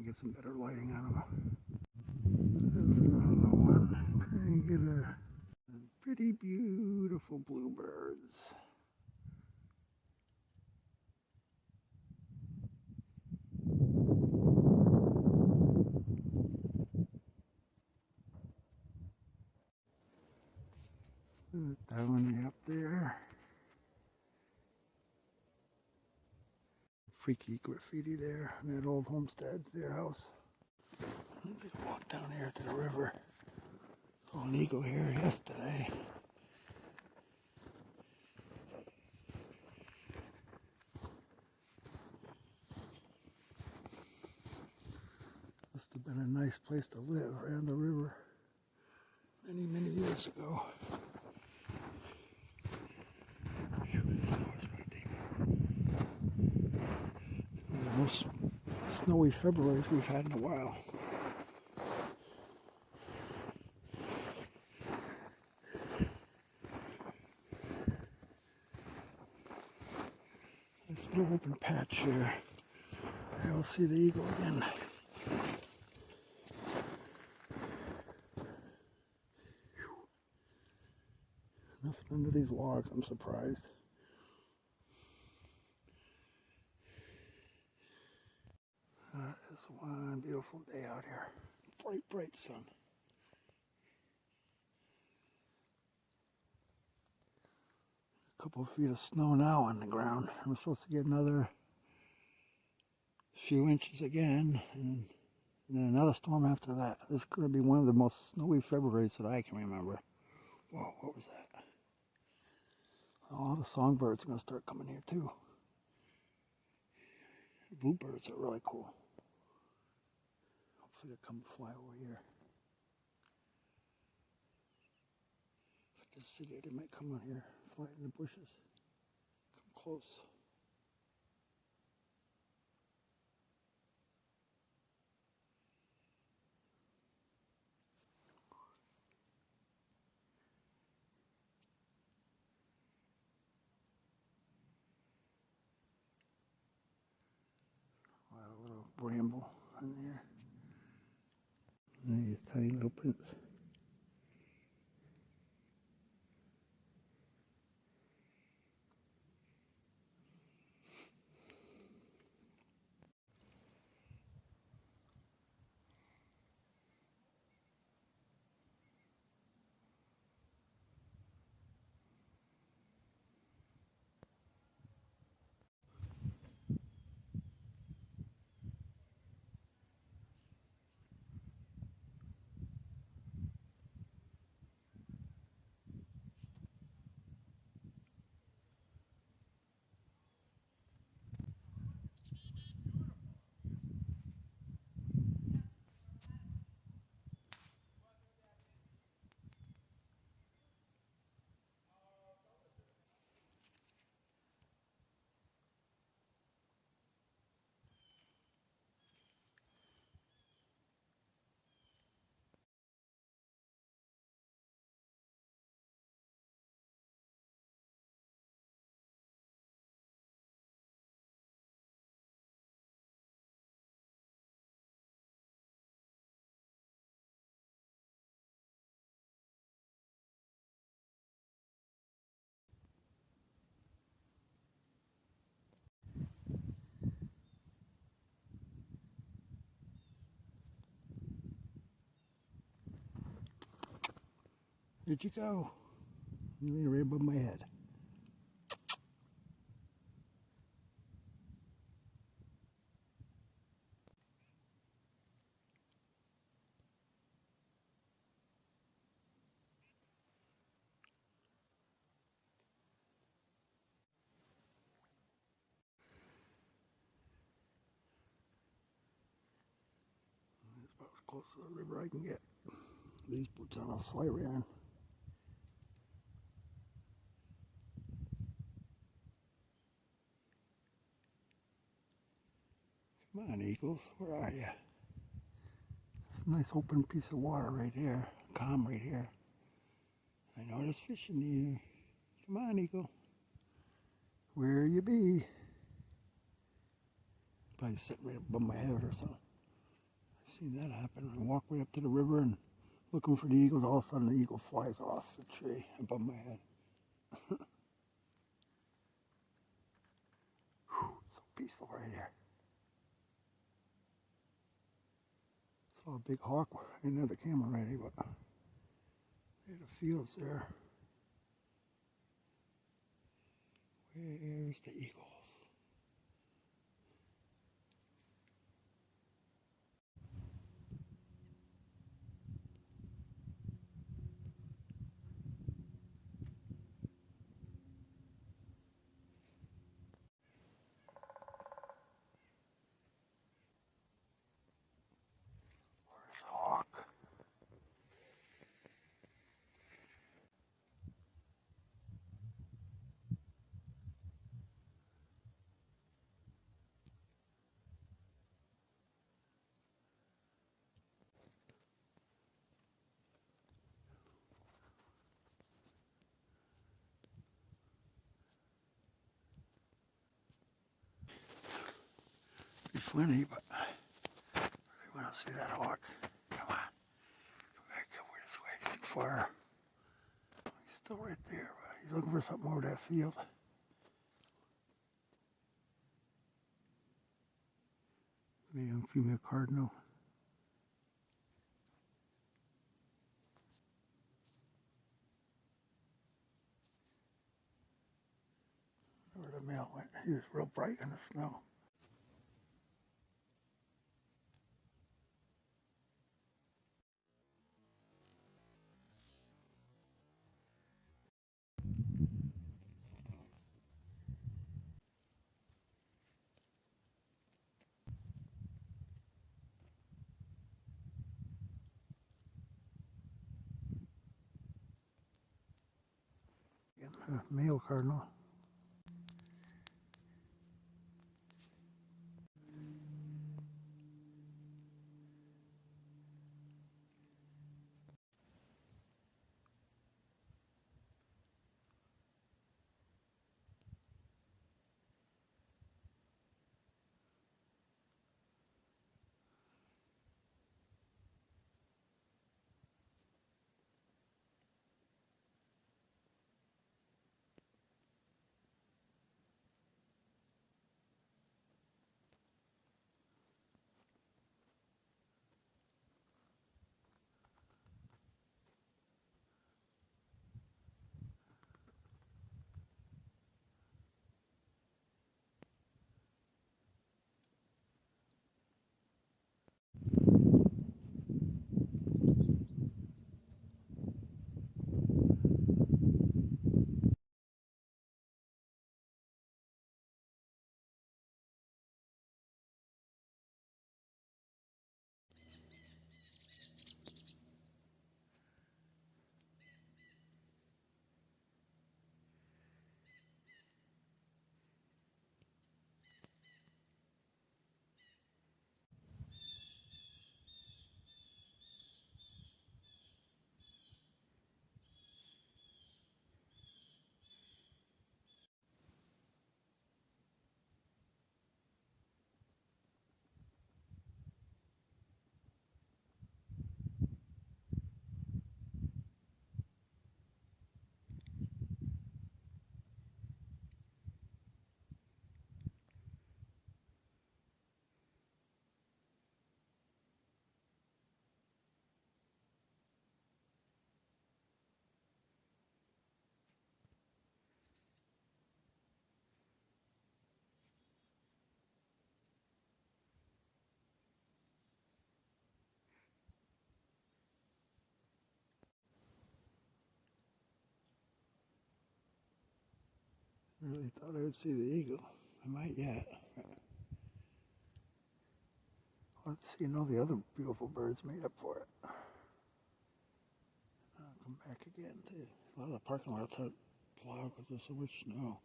Get some better lighting on them. There's another one. Try and get a pretty beautiful bluebirds. That one up there. Freaky graffiti there in that old homestead, their house. They walked down here to the river. Saw an eagle here yesterday. Must have been a nice place to live around the river many, many years ago. One of the most snowy Februaries we've had in a while. There's no open patch here. I'll see the eagle again. Nothing under these logs, I'm surprised. It's one beautiful day out here. Bright, bright sun. A couple of feet of snow now on the ground. I'm supposed to get another few inches again, and then another storm after that. This is going to be one of the most snowy Februaries that I can remember. Whoa, what was that? Oh, the songbirds are going to start coming here too. The bluebirds are really cool. Hopefully they'll come fly over here. If I can see there, they might come out here, fly in the bushes. Come close. A little bramble in there. And these tiny little prints. Where'd you go? You're right above my head. It's about as close to the river I can get. These boots on a sleigh ran. Come on, eagles, where are you? It's a nice open piece of water right here, calm right here. I know there's fish in the air. Come on, eagle. Where you be? Probably sitting right above my head or something. Seen that happen. I walk right up to the river and looking for the eagles. All of a sudden, the eagle flies off the tree above my head. So peaceful right here. Saw a big hawk. I didn't have the camera ready, but there the fields there. Where's the eagles? Where's the hawk? Be funny, but I really want to see that hawk. Come on. Come back over this way. It's too far. He's still right there, but he's looking for something over that field. Male and female cardinal. Where the male went. He was real bright in the snow. Male cardinal. I really thought I would see the eagle. I might yet. Let's see, the other beautiful birds made up for it. I'll come back again too. A lot of the parking lots are plowed because there's so much snow.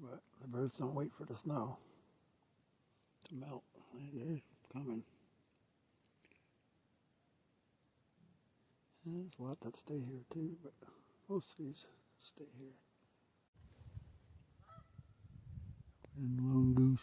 But the birds don't wait for the snow to melt. They're coming. And there's a lot that stay here too, but most of these stay here. And lone goose.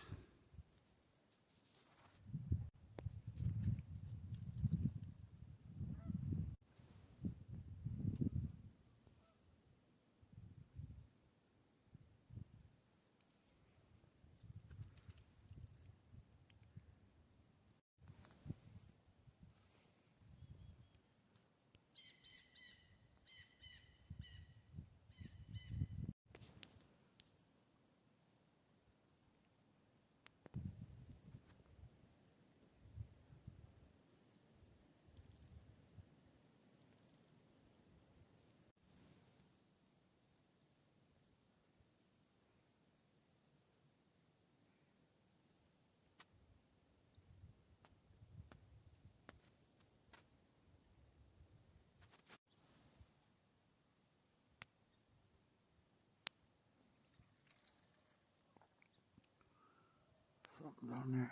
something down there.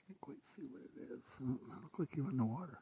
Can't quite see what it is. It looks like you're in the water.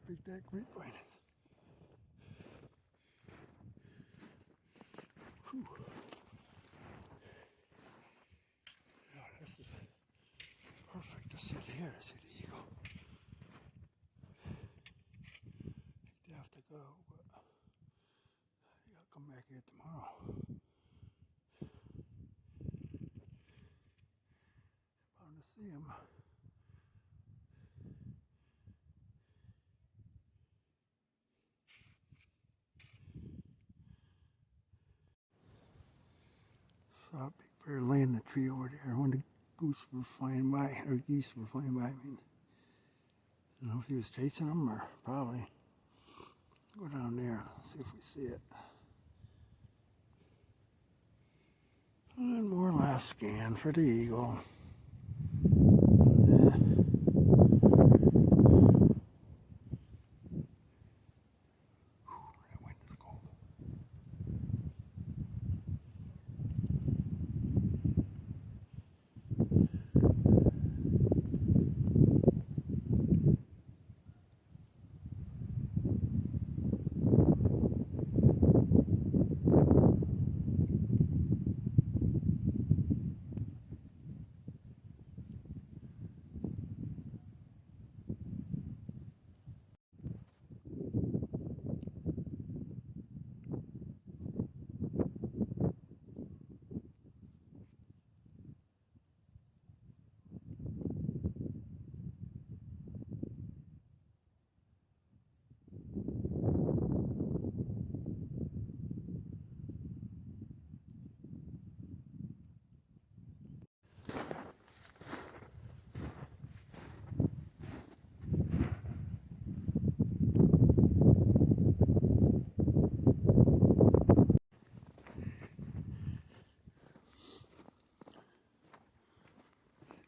Big that grapevine. Whew. Yeah, this is perfect to sit here to see the eagle. He'd have to go, but you gotta come back here tomorrow. Bound to see him. Saw a big bird laying in the tree over there when the goose were flying by, or geese were flying by. I mean, I don't know if he was chasing them or probably. Go down there, see if we see it. And more last scan for the eagle. Yeah. That wind is cold.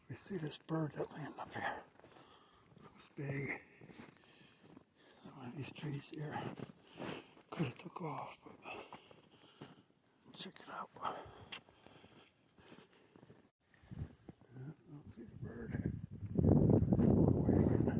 We see this bird that landed up here. It was big. One of these trees here could have took off, but check it out. I don't see the bird. Flew away again.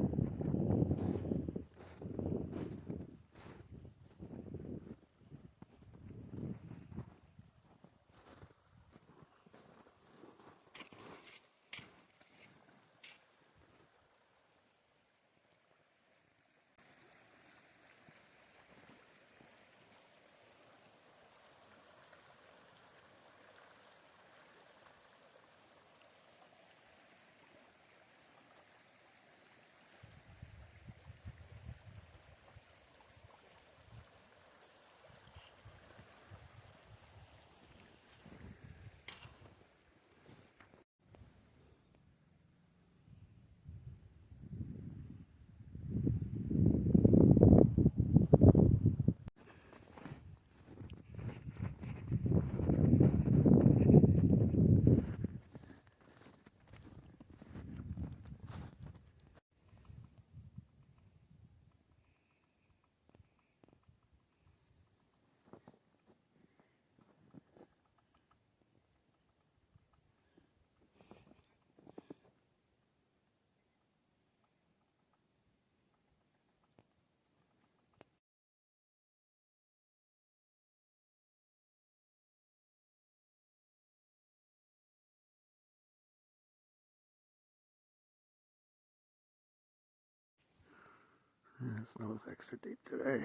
snow's extra deep today.